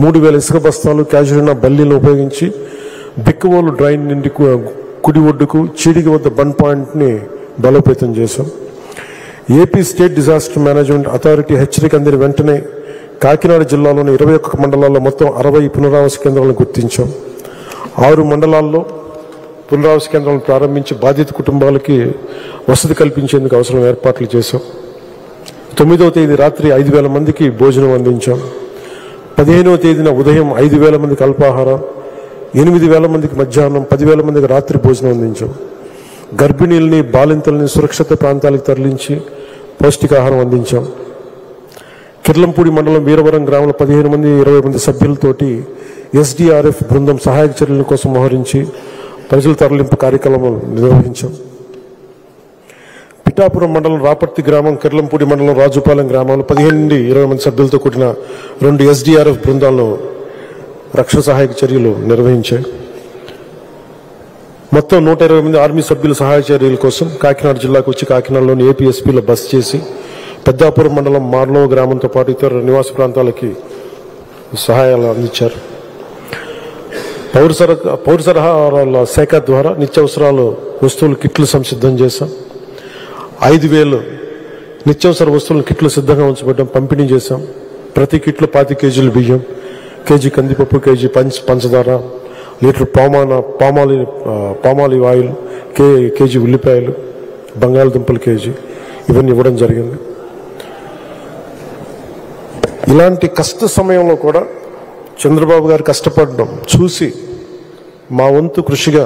3000 ఇసుక బస్తాలు క్యాజువల్గా బల్లీలను ఉపయోగించి బిక్కవోలు డ్రైన్ నుండి కుడి ఒడ్డుకు చీడిగి వద్ద బండ్ పాయింట్ని బలోపేతం చేశాం. AP state disaster management authority హెచ్చరిక అందిన వెంటనే కాకినాడ జిల్లాలోని 21 మండలాల్లో మొత్తం 60 పునరావాస కేంద్రాలను గుర్తించాం. 6 మండలాల్లో పునరావాస కేంద్రాలను ప్రారంభించి బాధిత కుటుంబాలకి వసతి కల్పించేందుకు అవసరం ఏర్పాట్లు చేశాం. 9వ తేదీ రాత్రి 5000 మందికి భోజనం అందించాం. 15వ తేదీన ఉదయం 5000 మందికి అల్పాహారం, 8000 మందికి మధ్యాహ్నం, 10,000 మందికి రాత్రి భోజనం అందించాం. గర్భిణీల్ని బాలింతల్ని సురక్షిత ప్రాంతాలకు తరలించి పౌష్టికాహారం అందించాం. కిర్లంపూడి మండలం వీరవరం గ్రామంలో 15 మంది 20 మంది సభ్యులతోటి ఎస్డీఆర్ఎఫ్ బృందం సహాయక చర్యల కోసం మోహరించి ప్రజల తరలింపు కార్యక్రమం నిర్వహించాం. పిఠాపురం మండలం రాపర్తి గ్రామం, కిర్లంపూడి మండలం రాజుపాలెం గ్రామంలో 15 నుండి 20 మంది సభ్యులతో కూడిన 2 ఎస్డీఆర్ఎఫ్ బృందాలను రక్షణ సహాయక చర్యలు నిర్వహించాయి. మొత్తం 120 మంది ఆర్మీ సభ్యుల సహాయ చర్యల కోసం కాకినాడ జిల్లాకు వచ్చి కాకినాడలోని ఏపీఎస్పీలో బస చేసి పెద్దాపురం మండలం మార్లో గ్రామంతో పాటు ఇతర నివాస ప్రాంతాలకి సహాయాలు అందించారు. పౌర సరఫరాల శాఖ ద్వారా నిత్యావసరాల వస్తువులు కిట్లు సంసిద్ధం చేశాం. 5,000 నిత్యావసర వస్తువుల కిట్లు సిద్ధంగా ఉంచబడ్డం, పంపిణీ చేశాం. ప్రతి కిట్లో 25 కేజీలు బియ్యం, కేజీ కందిపప్పు, కేజీ పంచదార, లీటర్ పామాలివ్ ఆయిల్, కేజీ ఉల్లిపాయలు, బంగాళదుంపలు కేజీ, ఇవన్నీ ఇవ్వడం జరిగింది. ఇలాంటి కష్ట సమయంలో కూడా చంద్రబాబు గారు కష్టపడడం చూసి మా వంతు కృషిగా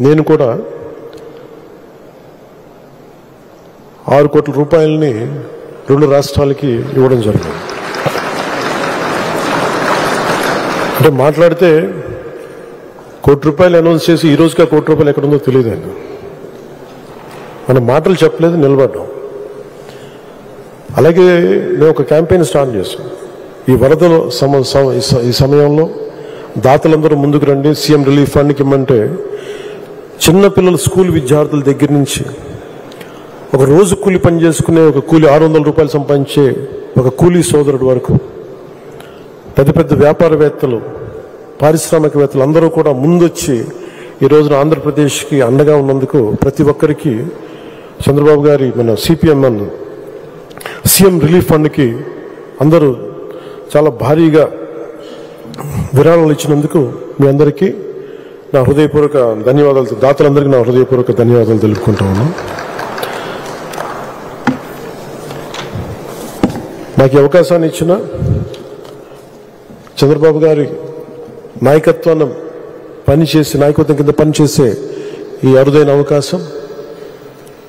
నేను కూడా 6 కోట్ల రూపాయలని 2 రాష్ట్రాలకి ఇవ్వడం జరిగింది. అంటే మాట్లాడితే ₹1 కోటి అనౌన్స్ చేసి ఈ రోజుకి ₹1 కోటి ఎక్కడుందో తెలియదు. ఆయన మన మాటలు చెప్పలేదు, నిలబడ్డాం. అలాగే మేము ఒక క్యాంపెయిన్ స్టార్ట్ చేసాం. ఈ వరదల ఈ సమయంలో దాతలందరూ ముందుకు రండి, సీఎం రిలీఫ్ ఫండ్కి ఇమ్మంటే చిన్నపిల్లల స్కూల్ విద్యార్థుల దగ్గర నుంచి ఒక రోజు కూలి పని చేసుకునే ఒక కూలి ₹600 సంపాదించే ఒక కూలీ సోదరుడు వరకు పెద్ద పెద్ద వ్యాపారవేత్తలు, పారిశ్రామికవేత్తలు అందరూ కూడా ముందొచ్చి ఈ రోజున ఆంధ్రప్రదేశ్కి అండగా ఉన్నందుకు ప్రతి ఒక్కరికి చంద్రబాబు గారి మన సిపిఎంఎన్ సీఎం రిలీఫ్ ఫండ్కి అందరూ చాలా భారీగా విరాళాలు ఇచ్చినందుకు మీ అందరికీ నా హృదయపూర్వక ధన్యవాదాలు, దాతలందరికీ నా హృదయపూర్వక ధన్యవాదాలు తెలుపుకుంటా ఉన్నాను. నాకు ఈ అవకాశాన్ని ఇచ్చిన చంద్రబాబు గారి నాయకత్వం కింద పనిచేసే ఈ అరుదైన అవకాశం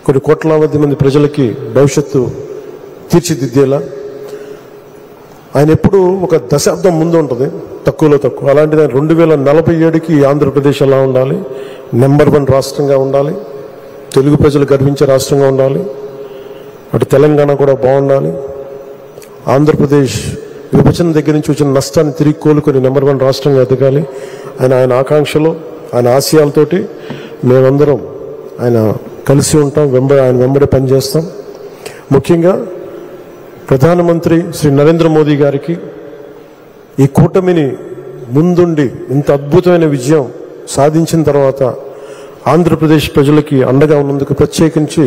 కొన్ని కోట్లాది మంది ప్రజలకి భవిష్యత్తు తీర్చిదిద్దేలా, ఆయన ఎప్పుడు ఒక దశాబ్దం ముందు ఉంటుంది, తక్కువలో తక్కువ. అలాంటిది 2047కి ఆంధ్రప్రదేశ్ ఎలా ఉండాలి, నెంబర్ 1 రాష్ట్రంగా ఉండాలి, తెలుగు ప్రజలు గర్వించే రాష్ట్రంగా ఉండాలి, అటు తెలంగాణ కూడా బాగుండాలి, ఆంధ్రప్రదేశ్ విభజన దగ్గర నుంచి వచ్చిన నష్టాన్ని తిరిగి కోలుకొని నెంబర్ 1 రాష్ట్రంగా ఎదగాలి. ఆయన ఆకాంక్షలు, ఆయన ఆశయాలతోటి మేమందరం ఆయన కలిసి ఉంటాం, ఆయన వెంబడి పనిచేస్తాం. ముఖ్యంగా ప్రధానమంత్రి శ్రీ నరేంద్ర మోదీ గారికి ఈ కూటమిని ముందుండి ఇంత అద్భుతమైన విజయం సాధించిన తర్వాత ఆంధ్రప్రదేశ్ ప్రజలకి అండగా ఉన్నందుకు ప్రత్యేకించి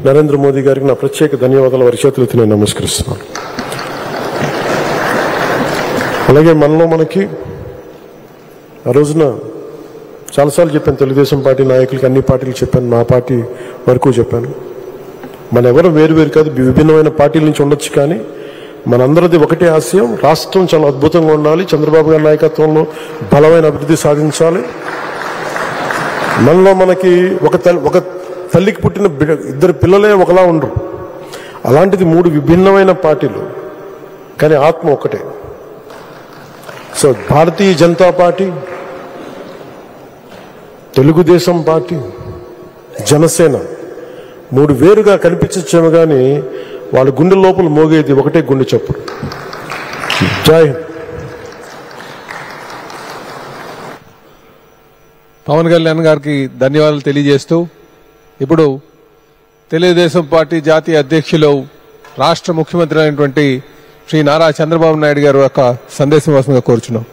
నరేంద్ర మోదీ గారికి నా ప్రత్యేక ధన్యవాదాలు వారి చేతులెత్తి నేను నమస్కరిస్తున్నాను. అలాగే మనకి ఆ రోజున చాలాసార్లు చెప్పాను, తెలుగుదేశం పార్టీ నాయకులకి, అన్ని పార్టీలకు చెప్పాను, నా పార్టీ వరకు చెప్పాను. మన ఎవరు వేరు కాదు, విభిన్నమైన పార్టీల నుంచి ఉండొచ్చు, కానీ మనందరిది ఒకటే ఆశయం, రాష్ట్రం చాలా అద్భుతంగా ఉండాలి, చంద్రబాబు గారి నాయకత్వంలో బలమైన అభివృద్ధి సాధించాలి. మనకి ఒక తల్లికి పుట్టిన 2 పిల్లలే ఒకలా ఉండరు. అలాంటిది 3 విభిన్నమైన పార్టీలు, కానీ ఆత్మ ఒకటే. So Bharatiya Janata party, Telugu Desam party, Janasena 3 వేరుగా కనిపించచ్చేమో కానీ వాళ్ళ గుండె లోపల మోగేది ఒకటే గుండె చప్పుడు. జై హింద్. పవన్ కళ్యాణ్ గారికి ధన్యవాదాలు తెలియజేస్తూ ఇప్పుడు తెలుగుదేశం పార్టీ జాతీయ అధ్యక్షులు, రాష్ట్ర ముఖ్యమంత్రి అయినటువంటి శ్రీ నారా చంద్రబాబు నాయుడు గారు యొక్క సందేశం కోసంగా కోరుచున్నాం.